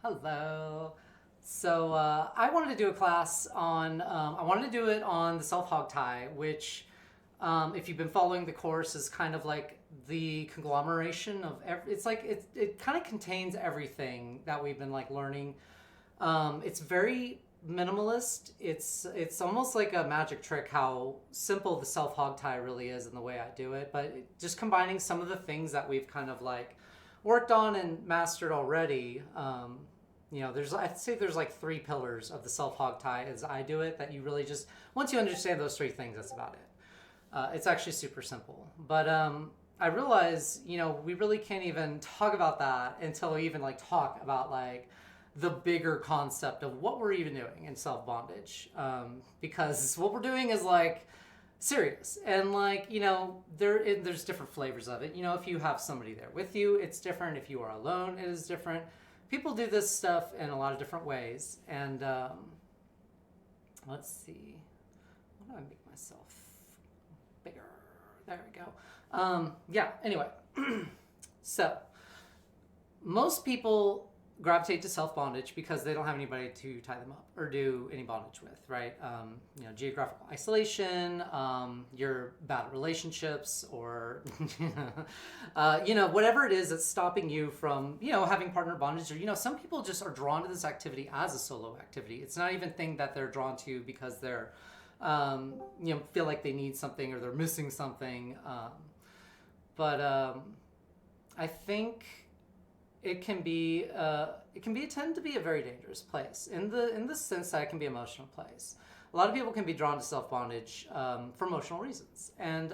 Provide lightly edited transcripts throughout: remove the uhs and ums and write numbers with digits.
Hello. So I wanted to do a class on. I wanted to do it on the self Hogtie, which, if you've been following the course, is kind of like the conglomeration of. It's like it kind of contains everything that we've been like learning. It's very minimalist. It's almost like a magic trick how simple the self Hogtie really is in the way I do it. But just combining some of the things that we've kind of like worked on and mastered already. I'd say there's like three pillars of the self Hogtie as I do it that you really just once you understand those three things, that's about it. It's actually super simple, but I realize we really can't even talk about that until we even like talk about like the bigger concept of what we're even doing in self bondage, because what we're doing is like serious and like there's different flavors of it. If you have somebody there with you, it's different. If you are alone, it is different. People do this stuff in a lot of different ways, and let's see, how do I make myself bigger? There we go. Yeah, anyway. So most people gravitate to self bondage because they don't have anybody to tie them up or do any bondage with, right? Geographical isolation, your bad relationships, or whatever it is that's stopping you from having partner bondage, or some people just are drawn to this activity as a solo activity. It's not even a thing that they're drawn to because they're feel like they need something or they're missing something. But I think it tend to be a very dangerous place in the sense that it can be an emotional place. A lot of people can be drawn to self bondage for emotional reasons, and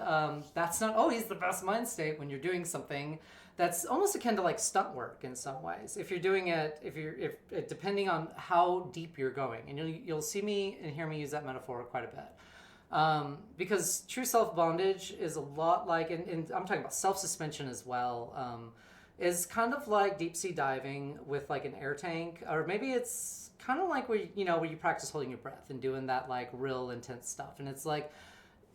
that's not always the best mind state when you're doing something that's almost akin to like stunt work in some ways. If you're doing it, if depending on how deep you're going, and you'll see me and hear me use that metaphor quite a bit. Because true self bondage is a lot like, and I'm talking about self suspension as well. Is kind of like deep sea diving with like an air tank, or maybe it's kind of like where you practice holding your breath and doing that like real intense stuff. And it's like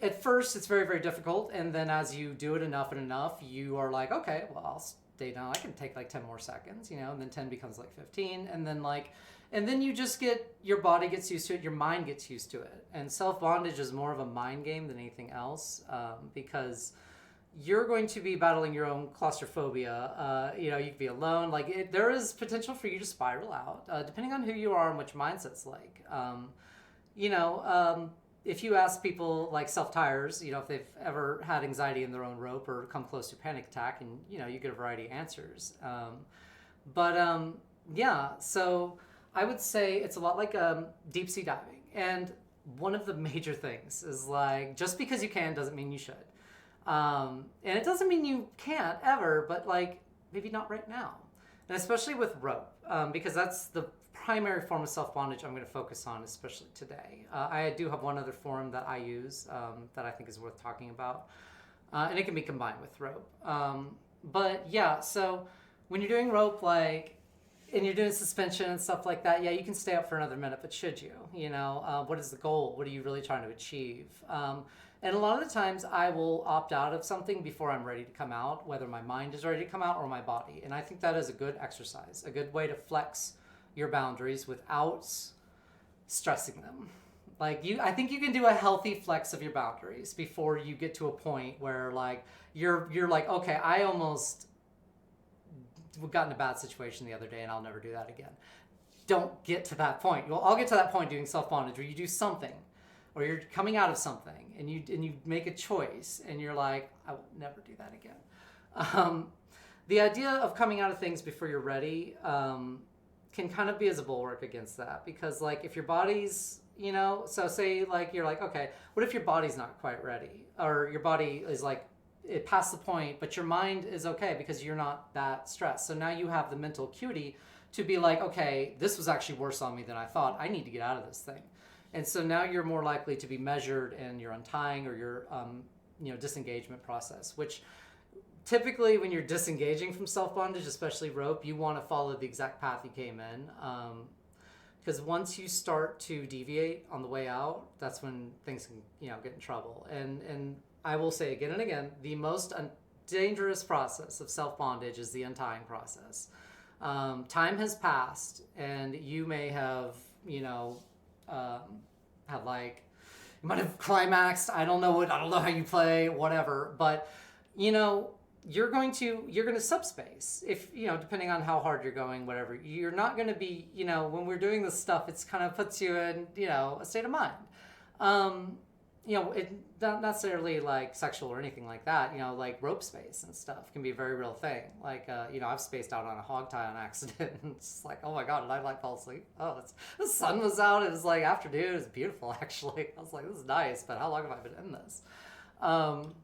at first it's very very difficult, and then as you do it enough and enough, you are like, okay, well, I'll stay down. I can take like 10 more seconds, and then 10 becomes like 15, and then you just your body gets used to it, your mind gets used to it. And self bondage is more of a mind game than anything else, because you're going to be battling your own claustrophobia. You could be alone. There is potential for you to spiral out, depending on who you are and which mindset's like. If you ask people like self-tires, if they've ever had anxiety in their own rope or come close to a panic attack, and you get a variety of answers. Yeah, so I would say it's a lot like deep sea diving. And one of the major things is like, just because you can doesn't mean you should. And it doesn't mean you can't ever, but like maybe not right now. And especially with rope, because that's the primary form of self bondage I'm going to focus on, especially today. I do have one other form that I use that I think is worth talking about, and it can be combined with rope. But yeah, so when you're doing rope, and you're doing suspension and stuff like that, yeah, you can stay up for another minute, but should you? What is the goal? What are you really trying to achieve? And a lot of the times I will opt out of something before I'm ready to come out, whether my mind is ready to come out or my body. And I think that is a good exercise, a good way to flex your boundaries without stressing them. I think you can do a healthy flex of your boundaries before you get to a point where you're like, okay, I almost got in a bad situation the other day and I'll never do that again. Don't get to that point. Well, I'll get to that point doing self bondage where you do something, or you're coming out of something and you make a choice and you're like, I will never do that again. The idea of coming out of things before you're ready can kind of be as a bulwark against that, because if your body's, so say you're like, okay, what if your body's not quite ready, or your body is it passed the point, but your mind is okay because you're not that stressed. So now you have the mental acuity to be like, okay, this was actually worse on me than I thought. I need to get out of this thing. And so now you're more likely to be measured in your untying or your disengagement process, which typically when you're disengaging from self-bondage, especially rope, you want to follow the exact path you came in. Because once you start to deviate on the way out, that's when things can get in trouble. And I will say again and again, the most dangerous process of self-bondage is the untying process. Time has passed, and you may have, um, had like, you might have climaxed. I don't know how you play, whatever. But, you know, you're going to subspace if, depending on how hard you're going, whatever. You're not going to be, when we're doing this stuff, it's kind of puts you in, a state of mind. It not necessarily like sexual or anything like that. Like rope space and stuff can be a very real thing. Like, I've spaced out on a hogtie on accident. And it's like, oh my god, did I like fall asleep? Oh, the sun was out. It was like afternoon. It was beautiful actually. I was like, this is nice, but how long have I been in this? And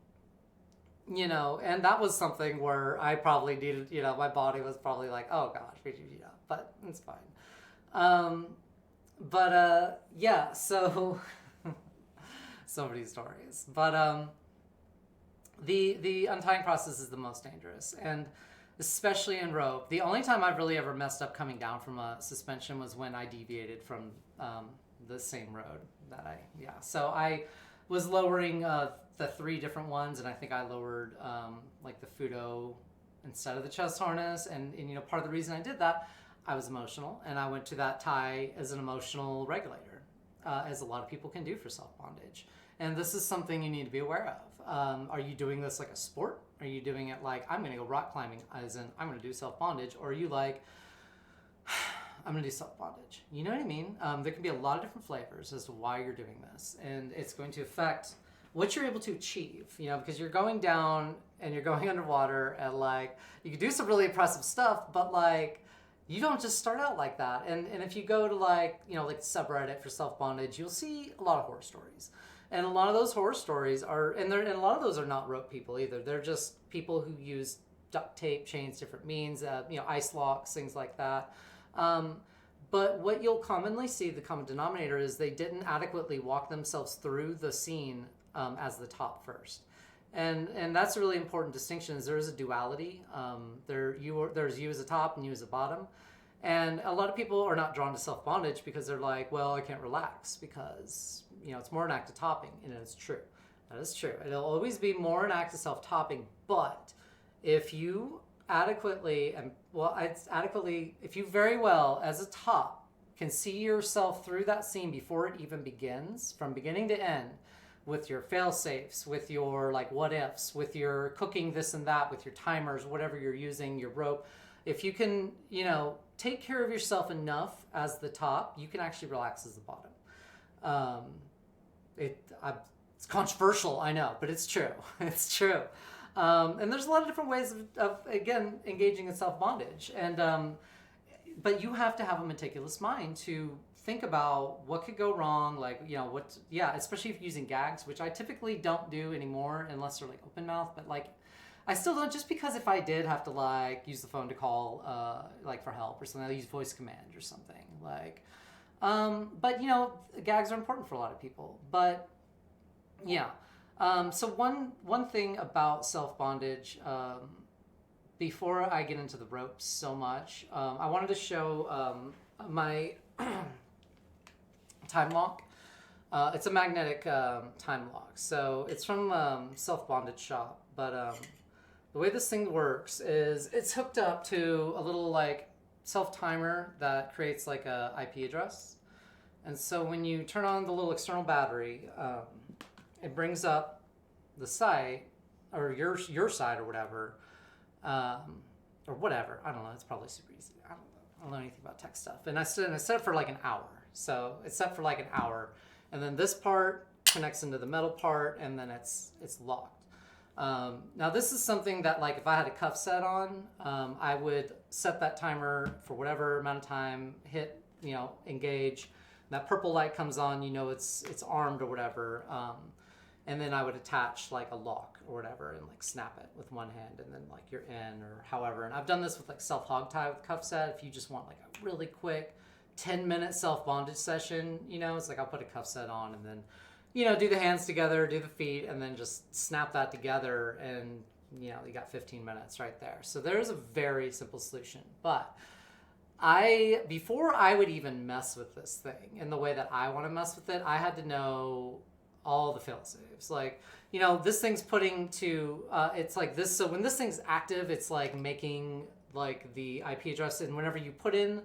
that was something where I probably needed. My body was probably like, oh gosh, but it's fine. Yeah. So. So many stories, but the untying process is the most dangerous, and especially in rope. The only time I've really ever messed up coming down from a suspension was when I deviated from the same road So I was lowering the 3 different ones, and I think I lowered like the Fudo instead of the chest harness, and part of the reason I did that, I was emotional, and I went to that tie as an emotional regulator, as a lot of people can do for self-bondage. And this is something you need to be aware of. Are you doing this like a sport? Are you doing it like, I'm going to go rock climbing, as in, I'm going to do self-bondage? Or are you like, I'm going to do self-bondage? You know what I mean? There can be a lot of different flavors as to why you're doing this. And it's going to affect what you're able to achieve, because you're going down and you're going underwater, and like, you can do some really impressive stuff, but like, you don't just start out like that. And if you go to like subreddit for self-bondage, you'll see a lot of horror stories. And a lot of those horror stories are, and a lot of those are not rope people either. They're just people who use duct tape, chains, different means, ice locks, things like that. But what you'll commonly see, the common denominator, is they didn't adequately walk themselves through the scene as the top first. And that's a really important distinction, is there is a duality. There's you as a top and you as a bottom. And a lot of people are not drawn to self-bondage because they're like, well, I can't relax because, it's more an act of topping. And it's true. That is true. It'll always be more an act of self-topping. But if you if you very well, as a top, can see yourself through that scene before it even begins, from beginning to end, with your fail-safes, with your like what-ifs, with your cooking this and that, with your timers, whatever you're using, your rope, if you can, take care of yourself enough as the top, you can actually relax as the bottom. It's controversial, I know, but it's true. It's true. And there's a lot of different ways of again, engaging in self-bondage. And but you have to have a meticulous mind to think about what could go wrong, especially if you're using gags, which I typically don't do anymore unless they're like open mouth, but like, I still don't, just because if I did have to like use the phone to call for help or something, I'll use voice command or something like, but gags are important for a lot of people, but yeah. So one thing about self-bondage, before I get into the ropes so much, I wanted to show my time lock. It's a magnetic time lock. So it's from Self-Bondage Shop, but the way this thing works is it's hooked up to a little like self-timer that creates like a IP address. And so when you turn on the little external battery, it brings up the site, or your site or whatever, or whatever. I don't know. It's probably super easy. I don't know anything about tech stuff. And I set it for like an hour. So it's set for like an hour, and then this part connects into the metal part, and then it's locked. Now this is something that like if I had a cuff set on, I would set that timer for whatever amount of time, hit, engage. That purple light comes on, it's armed or whatever. And then I would attach like a lock or whatever and like snap it with one hand, and then like you're in or however. And I've done this with like self Hogtie with cuff set. If you just want like a really quick 10-minute self bondage session, it's like I'll put a cuff set on and then, do the hands together, do the feet, and then just snap that together, and you got 15 minutes right there. So there's a very simple solution. But before I would even mess with this thing in the way that I want to mess with it, I had to know all the fail-safes. Like, this thing's putting to, it's like this. So when this thing's active, it's like making like the IP address, and whenever you put in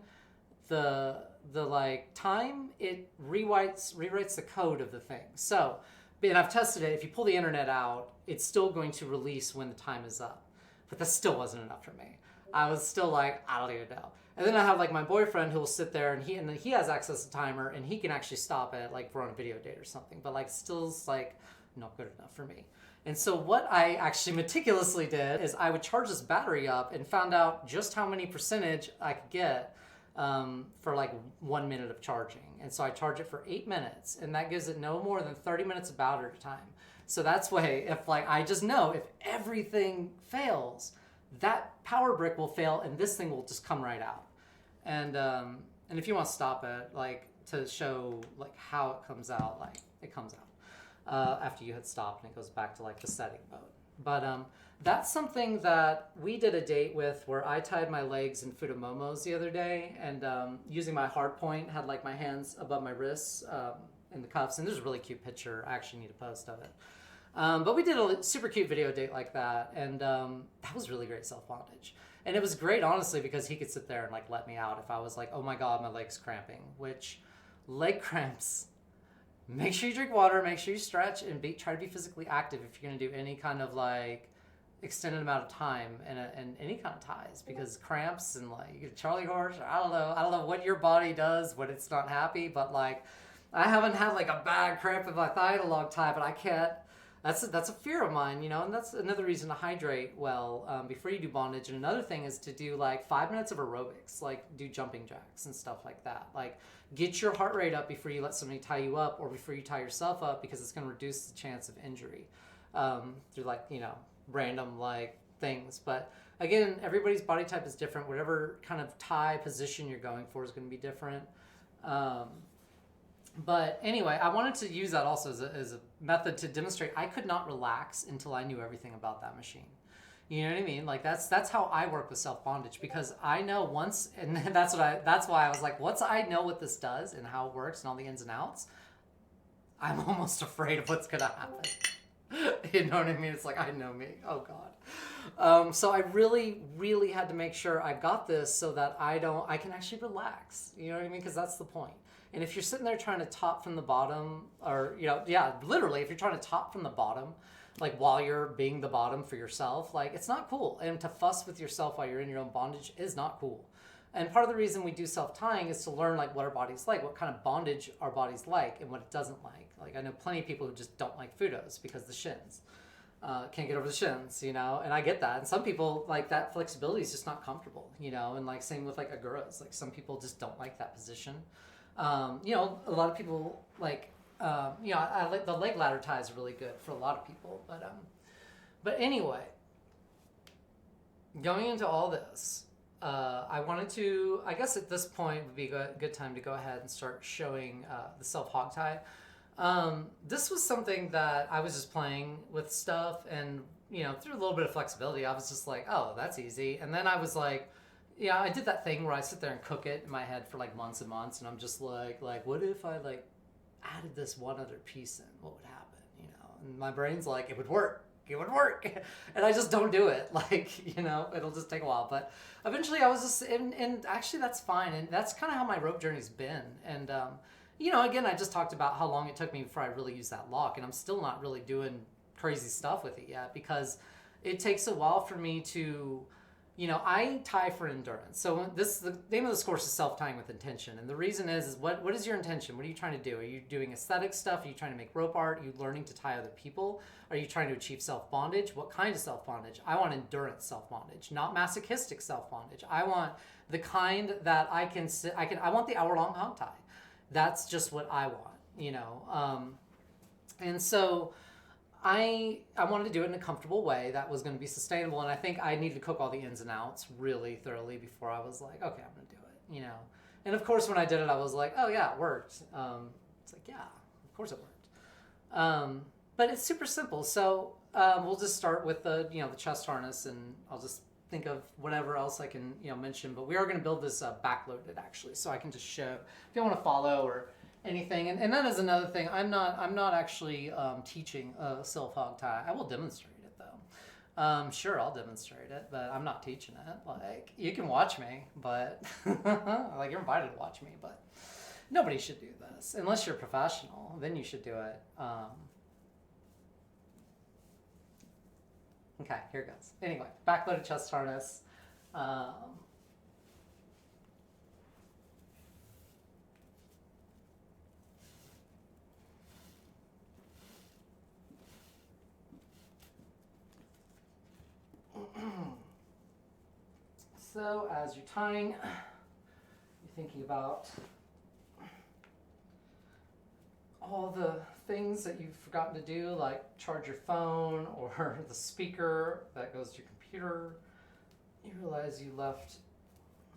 the like time, it rewrites the code of the thing. So, and I've tested it. If you pull the internet out, it's still going to release when the time is up. But that still wasn't enough for me. I was still like, I don't even know. And then I have like my boyfriend who will sit there, and he has access to timer, and he can actually stop it, like if we're on a video date or something. But like still like not good enough for me. And so what I actually meticulously did is I would charge this battery up and found out just how many percentage I could get for like 1 minute of charging. And so I charge it for 8 minutes, and that gives it no more than 30 minutes of battery time. So that's way, if like, I just know if everything fails, that power brick will fail and this thing will just come right out. And if you want to stop it, like to show like how it comes out, like it comes out after you hit stop, and it goes back to like the setting mode. But that's something that we did a date with, where I tied my legs in futomomos the other day, and using my hard point, had like my hands above my wrists in the cuffs, and there's a really cute picture. I actually need a post of it. But we did a super cute video date like that, and that was really great self-bondage. And it was great, honestly, because he could sit there and like let me out if I was like, oh my God, my leg's cramping, which leg cramps, make sure you drink water, make sure you stretch, and try to be physically active if you're going to do any kind of like extended amount of time and any kind of ties, because cramps and like you get a Charlie horse, I don't know what your body does when it's not happy, but like I haven't had like a bad cramp in my thigh in a long time, but I can't. That's a fear of mine, you know, and that's another reason to hydrate well before you do bondage. And another thing is to do like 5 minutes of aerobics, like do jumping jacks and stuff like that. Like get your heart rate up before you let somebody tie you up, or before you tie yourself up, because it's going to reduce the chance of injury through like, you know, random like things. But again, everybody's body type is different. Whatever kind of tie position you're going for is going to be different. But anyway, I wanted to use that also as a method to demonstrate I could not relax until I knew everything about that machine. You know what I mean? Like that's how I work with self-bondage, because I know once, and that's why I was like, once I know what this does and how it works and all the ins and outs, I'm almost afraid of what's gonna happen. You know what I mean? It's like, I know me. Oh God. So I really, really had to make sure I got this so that I can actually relax. You know what I mean? Because that's the point. And if you're sitting there trying to top from the bottom, or, you know, yeah, literally, if you're trying to top from the bottom, like while you're being the bottom for yourself, like it's not cool. And to fuss with yourself while you're in your own bondage is not cool. And part of the reason we do self-tying is to learn like what our body's like, what kind of bondage our body's like, and what it doesn't like. Like I know plenty of people who just don't like futos because the shins. Can't get over the shins, you know, and I get that. And some people, like, that flexibility is just not comfortable, you know, and like same with like aguras. Like some people just don't like that position. You know, a lot of people like, you know, I like the leg ladder tie is really good for a lot of people, but anyway, going into all this, I wanted to, I guess at this point would be a good time to go ahead and start showing the self hog tie. This was something that I was just playing with stuff, and, you know, through a little bit of flexibility, I was just like, oh, that's easy. And then I was like, yeah, I did that thing where I sit there and cook it in my head for like months and months, and I'm just like, what if I like added this one other piece in? What would happen? You know, and my brain's like, it would work, and I just don't do it. Like, you know, it'll just take a while. But eventually, I was just, and actually, that's fine, and that's kind of how my rope journey's been. And you know, again, I just talked about how long it took me before I really used that lock, and I'm still not really doing crazy stuff with it yet, because it takes a while for me to. You know, I tie for endurance. So the name of this course is self-tying with intention. And the reason is what is your intention? What are you trying to do? Are you doing aesthetic stuff? Are you trying to make rope art? Are you learning to tie other people? Are you trying to achieve self-bondage? What kind of self-bondage? I want endurance self-bondage, not masochistic self-bondage. I want the kind that I want the hour-long hog tie. That's just what I want, you know. And so I wanted to do it in a comfortable way that was going to be sustainable, and I think I needed to cook all the ins and outs really thoroughly before I was like, okay, I'm going to do it, you know. And of course, when I did it, I was like, oh yeah, it worked. It's like, yeah, of course it worked. But it's super simple. So we'll just start with the chest harness, and I'll just think of whatever else I can mention. But we are going to build this backloaded actually, so I can just show if you want to follow or anything. And that is another thing. I'm not actually teaching a self hog tie. I will demonstrate it though. Sure, I'll demonstrate it, but I'm not teaching it. Like, you can watch me, but like you're invited to watch me, but nobody should do this unless you're a professional. Then you should do it. Okay, here it goes. Anyway, backloaded chest harness. So as you're tying, you're thinking about all the things that you've forgotten to do, like charge your phone or the speaker that goes to your computer. You realize you left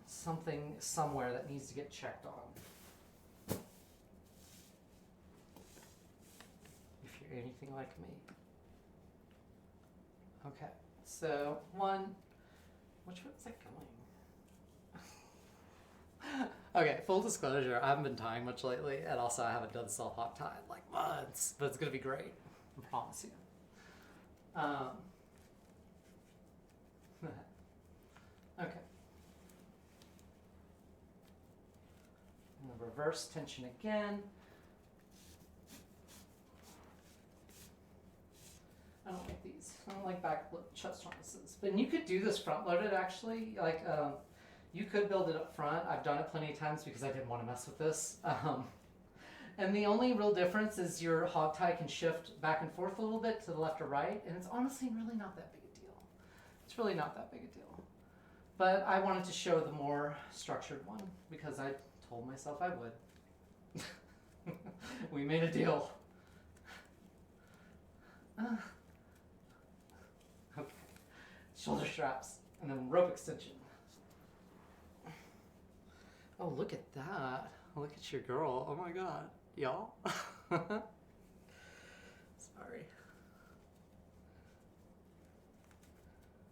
something somewhere that needs to get checked on. If you're anything like me. Okay, so which way was I going? Okay, full disclosure, I haven't been tying much lately, and also I haven't done self-Hogtie in like months, but it's gonna be great, I promise you. Okay. Reverse tension again. I don't like these. I don't like back chest harnesses. But you could do this front loaded actually. Like you could build it up front. I've done it plenty of times because I didn't want to mess with this. And the only real difference is your Hogtie can shift back and forth a little bit to the left or right, and it's honestly really not that big a deal. It's really not that big a deal. But I wanted to show the more structured one because I told myself I would. We made a deal. Okay. Shoulder straps and then rope extension. Oh, look at that. Look at your girl. Oh my god. Y'all. Sorry.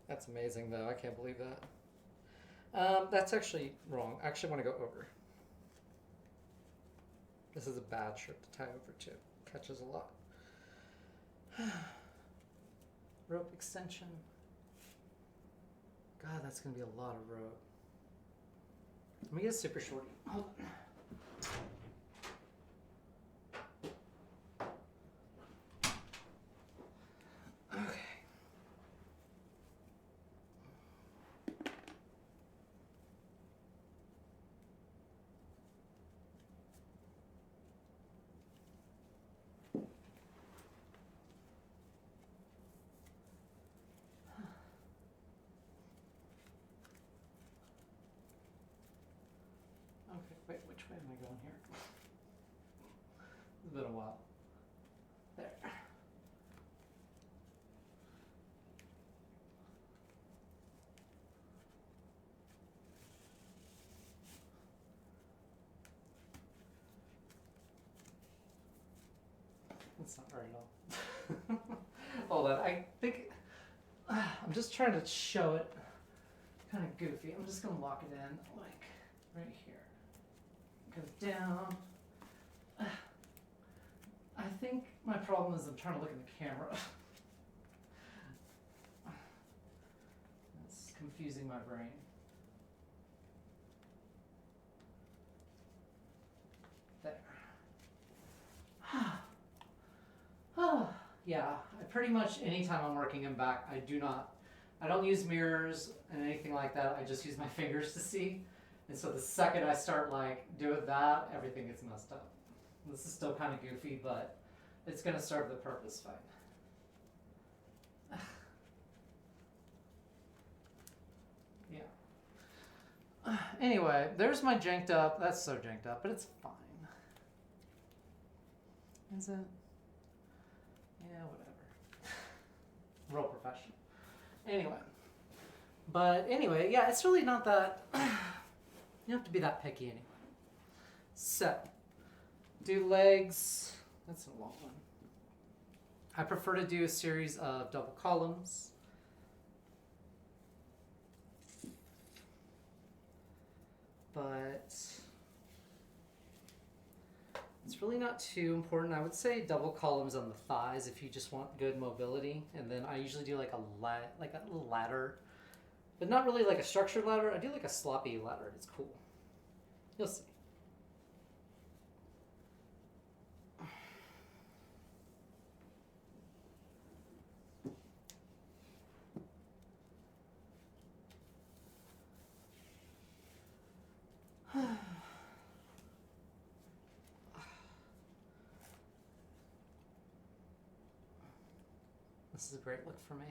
That's amazing though. I can't believe that. That's actually wrong. I actually want to go over. This is a bad shirt to tie over too. Catches a lot. Rope extension. God, that's going to be a lot of rope. Let me get a super shorty. Hold on. Okay. Okay, wait, which way am I going here? It's been a while. There. That's not right at all. Hold on, I think I'm just trying to show it kind of goofy. I'm just gonna lock it in like right here. Goes down. I think my problem is I'm trying to look at the camera. It's confusing my brain. There. Oh, yeah, I pretty much anytime I'm working in back, I don't use mirrors and anything like that. I just use my fingers to see. And so the second I start like doing that, everything gets messed up. This is still kind of goofy, but it's going to serve the purpose fine. Yeah. Anyway, there's my janked up. That's so janked up, but it's fine. Is it? Yeah, whatever. Real professional. Anyway, yeah, it's really not that. You don't have to be that picky anyway. So, do legs. That's a long one. I prefer to do a series of double columns. But it's It's really not too important. I would say double columns on the thighs if you just want good mobility. And then I usually do like a little ladder, but not really like a structured ladder. I do like a sloppy ladder. It's cool. You'll see. This is a great look for me.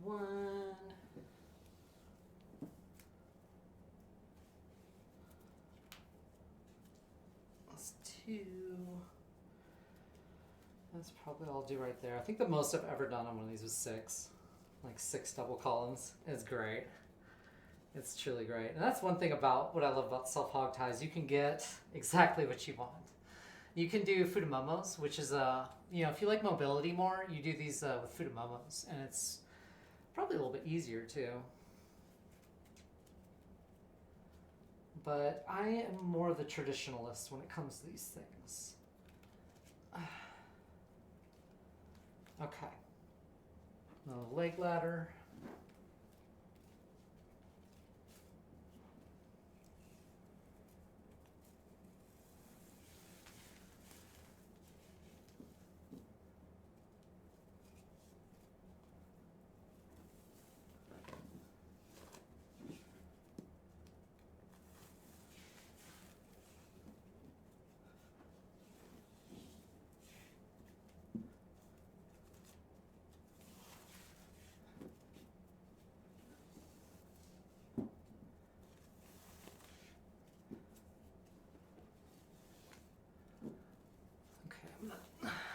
One. That's two. That's probably all I'll do right there. I think the most I've ever done on one of these was 6. Like 6 double columns. It's great. It's truly great. And that's one thing about what I love about self hog ties. You can get exactly what you want. You can do futomomos, which is if you like mobility more, you do these with futomomos, and it's probably a little bit easier too. But I am more of the traditionalist when it comes to these things. Okay. A leg ladder.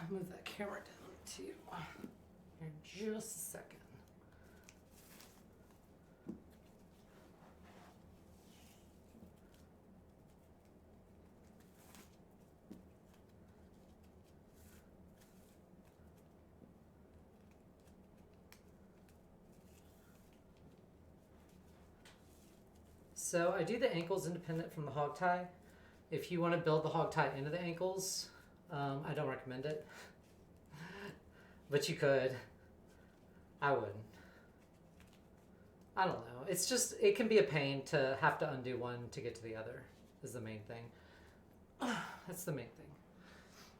Move that camera down too in just a second. So I do the ankles independent from the hog tie. If you want to build the hog tie into the ankles, I don't recommend it, but you could. I wouldn't. I don't know. It's just, it can be a pain to have to undo one to get to the other, is the main thing. That's the main thing.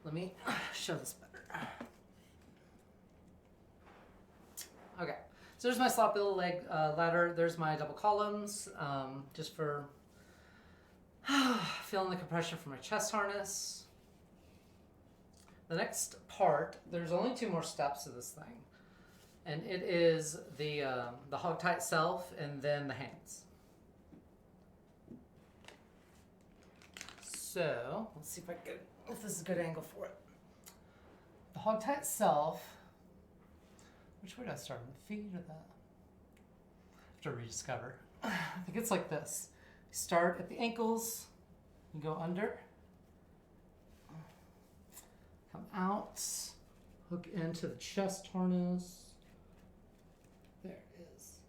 Let me show this better. Okay, so there's my sloppy little leg ladder. There's my double columns, just for feeling the compression from my chest harness. The next part, there's only 2 more steps to this thing, and it is the hog tie itself and then the hands. So let's see if this is a good angle for it. The hog tie itself. Which way do I start? On the feet or the? I have to rediscover. I think it's like this. You start at the ankles. You go under. Come out, hook into the chest harness. There it is.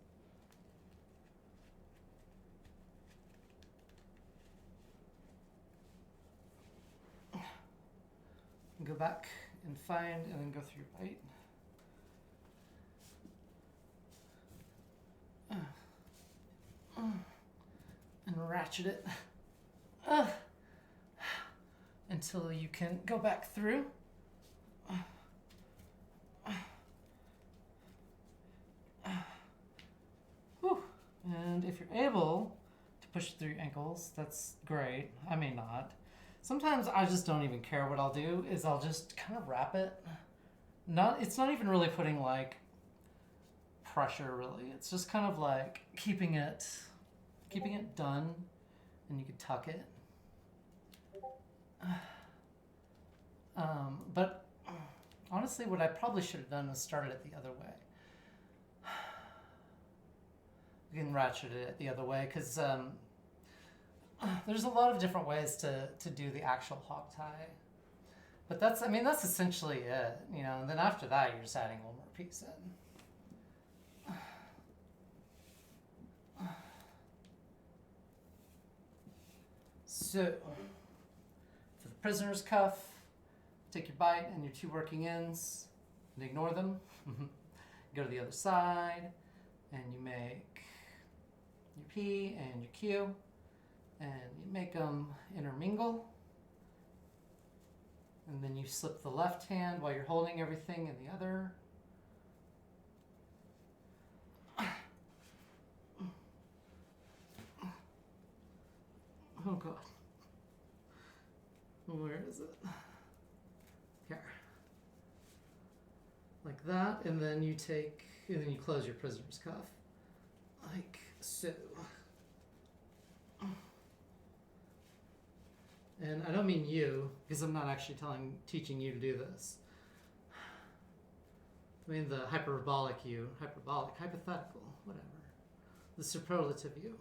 Go back and find, and then go through your bite. And ratchet it until you can go back through. Whew. And if you're able to push through your ankles, that's great. I may not. Sometimes I just don't even care. What I'll do is I'll just kind of wrap it. It's not even really putting like pressure really. It's just kind of like keeping it done, and you can tuck it. But Honestly, what I probably should have done was started it the other way. We can ratchet it the other way because there's a lot of different ways to do the actual Hogtie. But that's, I mean, that's essentially it, you know. And then after that, you're just adding one more piece in. So, for the prisoner's cuff, take your bite and your 2 working ends and ignore them. Go to the other side and you make your P and your Q and you make them intermingle. And then you slip the left hand while you're holding everything in the other. Oh God. Where is it? Here. Like that, and then you take, and then you close your prisoner's cuff. Like so. And I don't mean you, because I'm not actually teaching you to do this. I mean the hyperbolic you, hypothetical, whatever. The superlative you.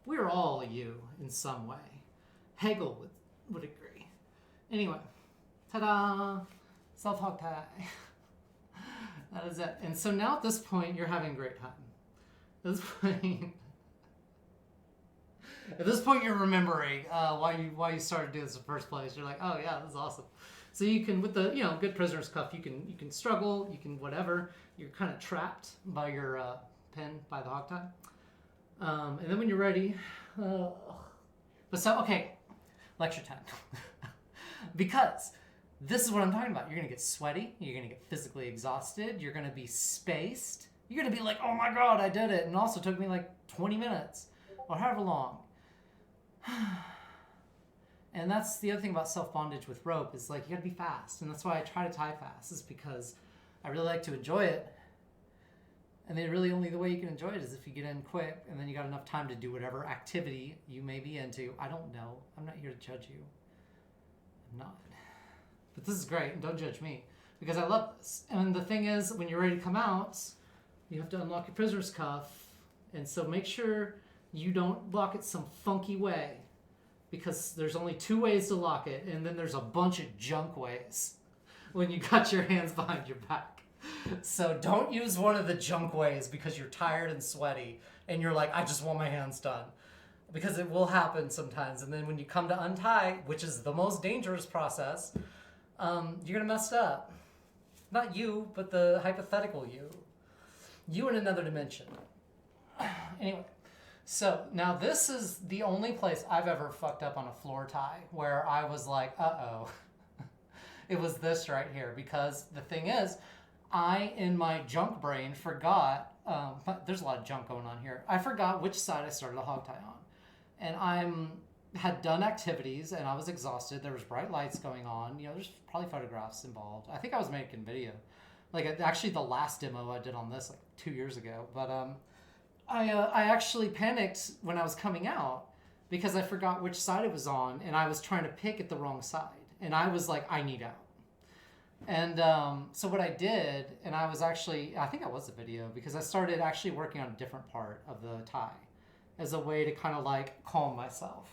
We're all you in some way. Hegel would agree. Anyway, ta-da! Self-Hogtie. That is it. And so now at this point, you're having a great time. At this point, you're remembering why you started doing this in the first place. You're like, oh yeah, this is awesome. So you can, with the good prisoner's cuff, you can struggle, you can whatever. You're kind of trapped by your pin by the Hogtie. And then when you're ready, okay, lecture time. Because this is what I'm talking about. You're gonna get sweaty. You're gonna get physically exhausted. You're gonna be spaced. You're gonna be like, oh my God, I did it. And it also took me like 20 minutes or however long. And that's the other thing about self-bondage with rope is like, you gotta be fast. And that's why I try to tie fast, is because I really like to enjoy it. And then really only the way you can enjoy it is if you get in quick and then you got enough time to do whatever activity you may be into. I don't know. I'm not here to judge you. I'm not. But this is great, and don't judge me, because I love this. And the thing is, when you're ready to come out, you have to unlock your prisoner's cuff. And so make sure you don't lock it some funky way, because there's only 2 ways to lock it, and then there's a bunch of junk ways when you got your hands behind your back. So don't use one of the junk ways because you're tired and sweaty and you're like, I just want my hands done. Because it will happen sometimes. And then when you come to untie, which is the most dangerous process, you're going to mess up. Not you, but the hypothetical you. You in another dimension. Anyway, so now this is the only place I've ever fucked up on a floor tie where I was like, uh-oh. It was this right here. Because the thing is, I, in my junk brain, forgot, there's a lot of junk going on here. I forgot which side I started a Hogtie on. And had done activities and I was exhausted. There was bright lights going on. There's probably photographs involved. I think I was making video. Like, actually the last demo I did on this, like 2 years ago. But I actually panicked when I was coming out because I forgot which side it was on and I was trying to pick at the wrong side. And I was like, I need out. And so what I did, and I think I was a video, because I started actually working on a different part of the tie as a way to kind of like calm myself.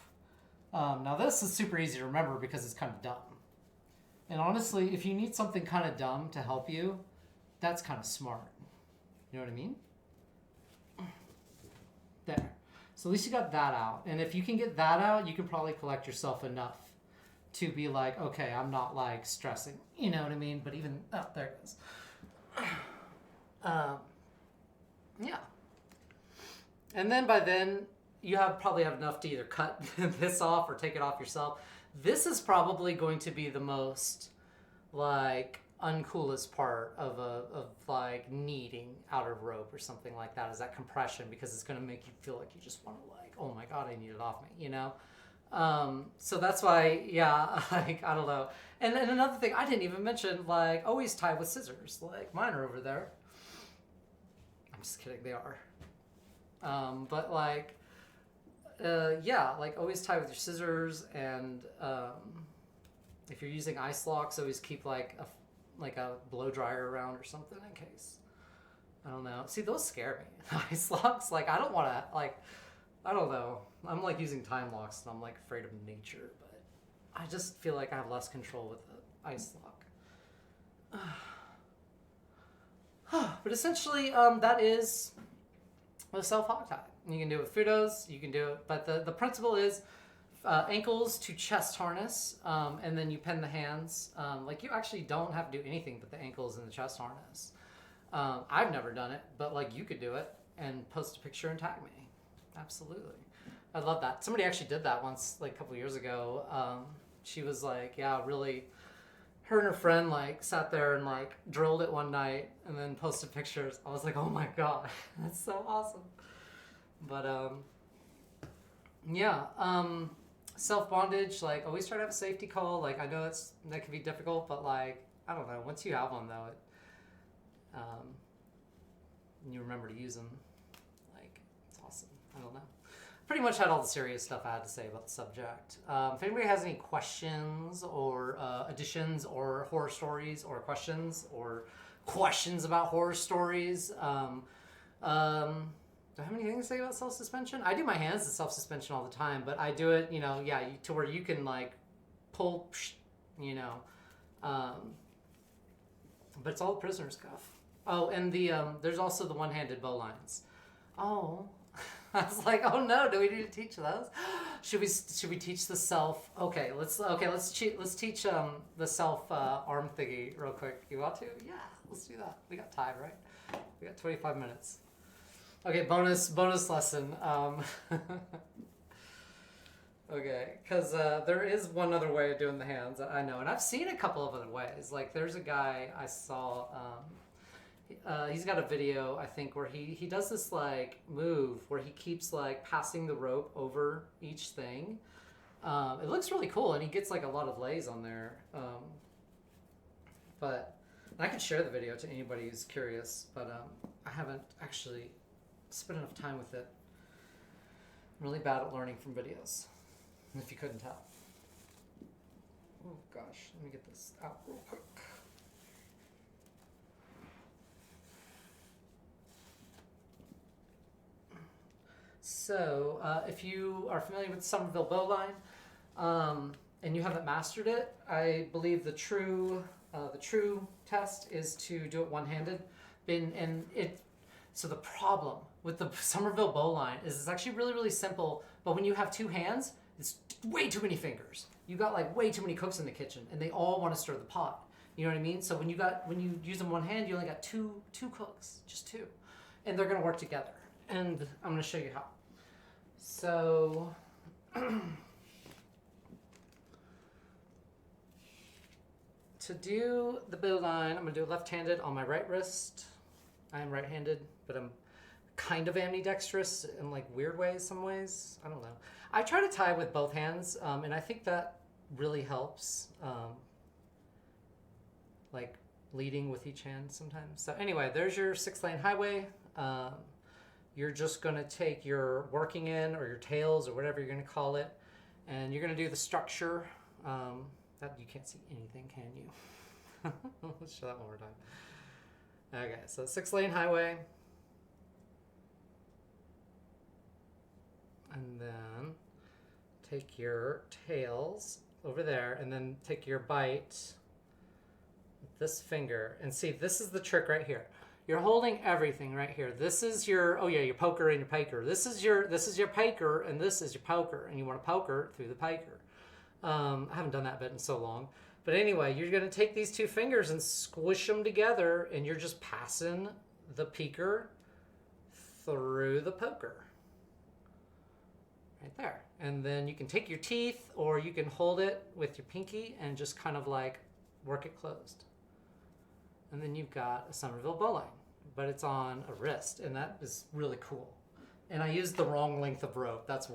Now this is super easy to remember because it's kind of dumb. And honestly, if you need something kind of dumb to help you, that's kind of smart. You know what I mean? There. So at least you got that out. And if you can get that out, you can probably collect yourself enough to be like, okay, I'm not like stressing, you know what I mean? But even, there it goes. Yeah. And then by then, you probably have enough to either cut this off or take it off yourself. This is probably going to be the most like uncoolest part of like kneading outer rope or something like that, is that compression, because it's going to make you feel like you just want to like, oh my God, I need it off me, you know? So that's why, yeah, like, I don't know. And then another thing, I didn't even mention, like, always tie with scissors. Like, mine are over there. I'm just kidding, they are. But like, yeah, like always tie with your scissors, and If you're using ice locks, always keep like a blow dryer around or something in case. I don't know. See, those scare me. Ice locks, like I don't want to like. I don't know. I'm like using time locks and I'm like afraid of nature, but I just feel like I have less control with the ice lock. But essentially, that is a self hog tie. You can do it with Fudos, you can do it, but the principle is ankles to chest harness, and then you pin the hands. Like you actually don't have to do anything but the ankles and the chest harness. I've never done it, but like you could do it and post a picture and tag me. Absolutely. I love that. Somebody actually did that once, like a couple years ago. She was like, yeah, really, her and her friend like sat there and like drilled it one night and then posted pictures. I was like, oh my God, that's so awesome. But yeah, self bondage, like always try to have a safety call. Like I know that can be difficult, but like, I don't know, once you have one though, and you remember to use them, like it's awesome. I don't know. Pretty much had all the serious stuff I had to say about the subject. If anybody has any questions or additions or horror stories or questions about horror stories, do I have anything to say about self-suspension? I do my hands to self-suspension all the time, but I do it, to where you can like pull, but it's all prisoner's cuff. Oh, and there's also the one-handed bowlines. Oh, I was like, oh no, do we need to teach those? Should we teach the self? Okay, let's teach the self arm thingy real quick. You want to? Yeah, let's do that. We got time, right? We got 25 minutes. Okay, bonus lesson. Okay, because there is one other way of doing the hands. I know, and I've seen a couple of other ways. Like there's a guy I saw. He's got a video, I think, where he does this like move where he keeps like passing the rope over each thing. It looks really cool, and he gets like a lot of lays on there. But I could share the video to anybody who's curious, but I haven't actually spent enough time with it. I'm really bad at learning from videos, if you couldn't tell. Oh gosh, let me get this out real quick. So, if you are familiar with Somerville bowline, and you haven't mastered it, I believe the true test is to do it one-handed. So the problem with the Somerville bowline is it's actually really, really simple, but when you have two hands, it's way too many fingers. You got like way too many cooks in the kitchen, and they all want to stir the pot. You know what I mean? So when you use them one hand, you only got two cooks, just two, and they're gonna work together. And I'm gonna show you how. So, to do the bowline, I'm gonna do it left-handed on my right wrist. I am right-handed, but I'm kind of ambidextrous in like weird ways, some ways. I don't know. I try to tie with both hands, and I think that really helps. Like leading with each hand sometimes. So anyway, there's your 6-lane highway. You're just going to take your working in or your tails or whatever you're going to call it, and you're going to do the structure. That you can't see anything, can you? Let's show that one more time. Okay, so 6-lane highway. And then take your tails over there, and then take your bite with this finger. And see, this is the trick right here. You're holding everything right here. This is your, your poker and your piker. This is your piker, and this is your poker, and you want to poker through the piker. I haven't done that bit in so long. But anyway, you're going to take these two fingers and squish them together, and you're just passing the peeker through the poker. Right there. And then you can take your teeth, or you can hold it with your pinky and just kind of like work it closed. And then you've got a Somerville bowline, but it's on a wrist, and that is really cool. And I used the wrong length of rope. That's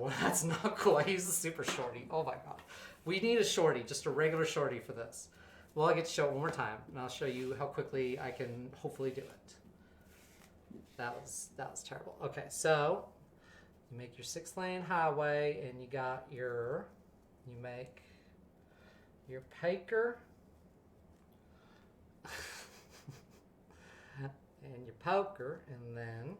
not cool. I used the super shorty. Oh my God. We need a shorty, just a regular shorty for this. Well, I get to show it one more time, and I'll show you how quickly I can hopefully do it. That was terrible. Okay, so you make your 6-lane highway, and you make your piker, and your poker, and then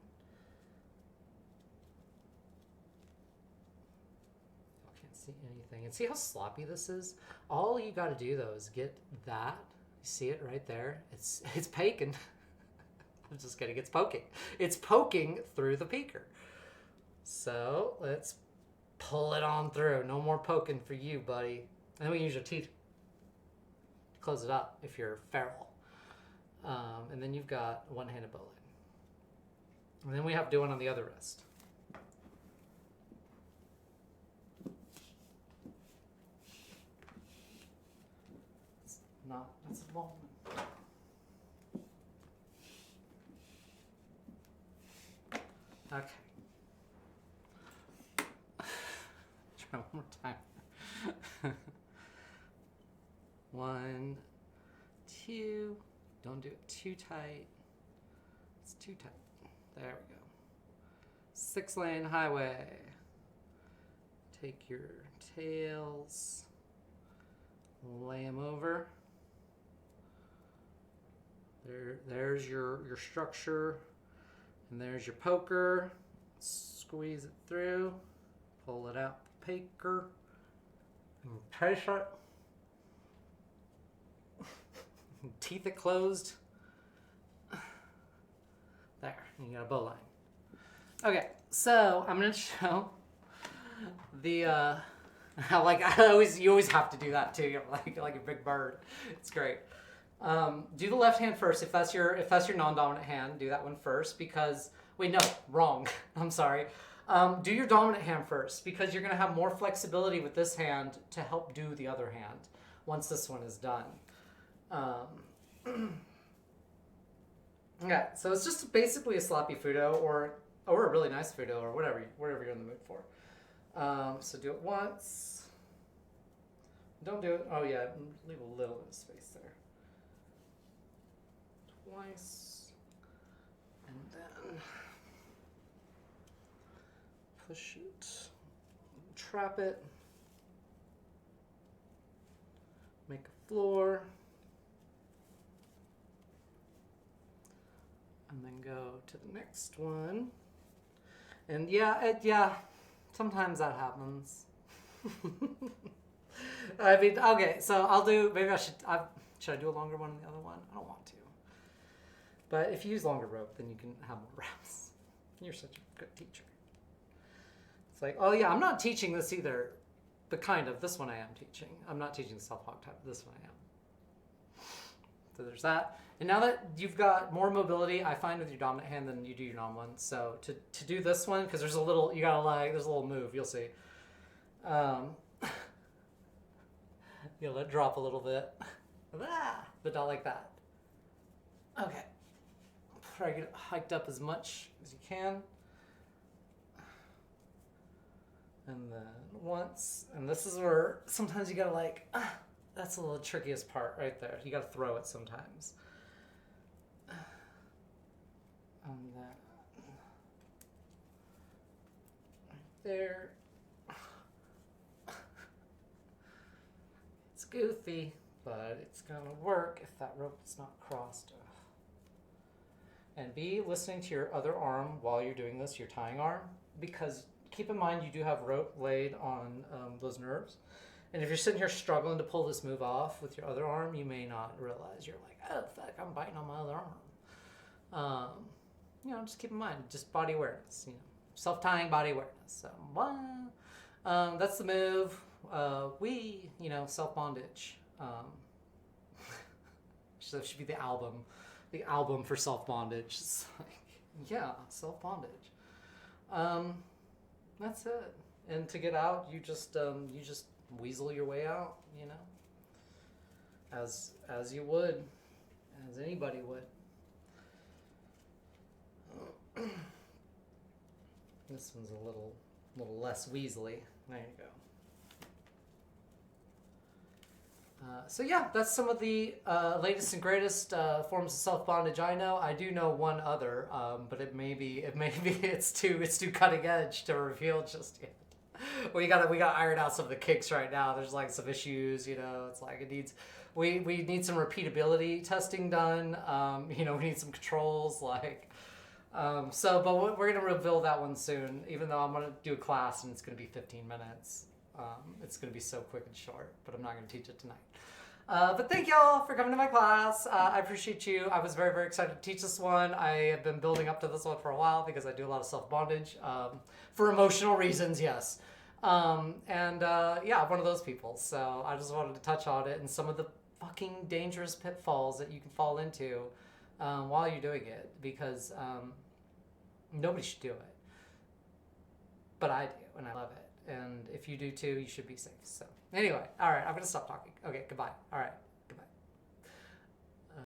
I can't see anything. And see how sloppy this is? All you got to do though is get that. You see it right there? It's paking. I'm just kidding. It's poking. It's poking through the peaker. So let's pull it on through. No more poking for you, buddy. And then we can use your teeth to close it up if you're feral. And then you've got one-handed bowline. And then we have to do one on the other wrist. It's not, that's a long one. Okay. Try one more time. 1, 2. Don't do it too tight. It's too tight. There we go. 6-lane highway. Take your tails, lay them over. There's your structure, and there's your poker. Squeeze it through, pull it out, poker, and trace it. Teeth it closed. There, you got a bow line. Okay, so I'm gonna show the you always have to do that too. You're like a big bird. It's great. Do the left hand first if that's your non-dominant hand. Do that one first because wait, no, wrong. I'm sorry. Do your dominant hand first because you're gonna have more flexibility with this hand to help do the other hand once this one is done. Yeah, so it's just basically a sloppy fudo or a really nice fudo or whatever you're in the mood for. So do it once. Don't do it. Oh yeah, leave a little bit of space there. Twice, and then push it, trap it, make a floor. And then go to the next one. And yeah, sometimes that happens. I mean, okay, so I'll do, maybe should I do a longer one than the other one? I don't want to. But if you use longer rope, then you can have more reps. You're such a good teacher. It's like, oh yeah, I'm not teaching this either, but kind of, this one I am teaching. I'm not teaching the self-hog type, this one I am. So there's that. And now that you've got more mobility, I find with your dominant hand than you do your non one. So to do this one, because there's a little, there's a little move, you'll see. You'll let it drop a little bit. But not like that. Okay. Try to get it hiked up as much as you can. And then once, and this is where sometimes you gotta that's the little trickiest part right there. You gotta throw it sometimes. And then right there. It's goofy, but it's gonna work if that rope is not crossed. And be listening to your other arm while you're doing this, your tying arm, because keep in mind you do have rope laid on those nerves. And if you're sitting here struggling to pull this move off with your other arm, you may not realize you're like, oh fuck, I'm biting on my other arm. Just keep in mind, just body awareness, self-tying body awareness. So, that's the move. Self-bondage. So that should be the album for self-bondage. It's like, yeah, self-bondage. That's it. And to get out, you just weasel your way out, as you would, as anybody would. This one's a little less weaselly. There you go. So yeah, that's some of the latest and greatest forms of self-bondage I know. I do know one other, but it may be it's too cutting edge to reveal just yet. we gotta iron out some of the kinks right now. There's like some issues, you know. It's like it needs we need some repeatability testing done. You know, we need some controls like. But we're gonna reveal that one soon. Even though I'm gonna do a class and it's gonna be 15 minutes. It's gonna be so quick and short, but I'm not gonna teach it tonight. But thank y'all for coming to my class. I appreciate you. I was very, very excited to teach this one. I have been building up to this one for a while because I do a lot of self-bondage for emotional reasons, yes. Yeah, I'm one of those people. So I just wanted to touch on it and some of the fucking dangerous pitfalls that you can fall into while you're doing it because nobody should do it. But I do, and I love it. And if you do too, you should be safe. So anyway, all right, I'm going to stop talking. Okay, goodbye. All right.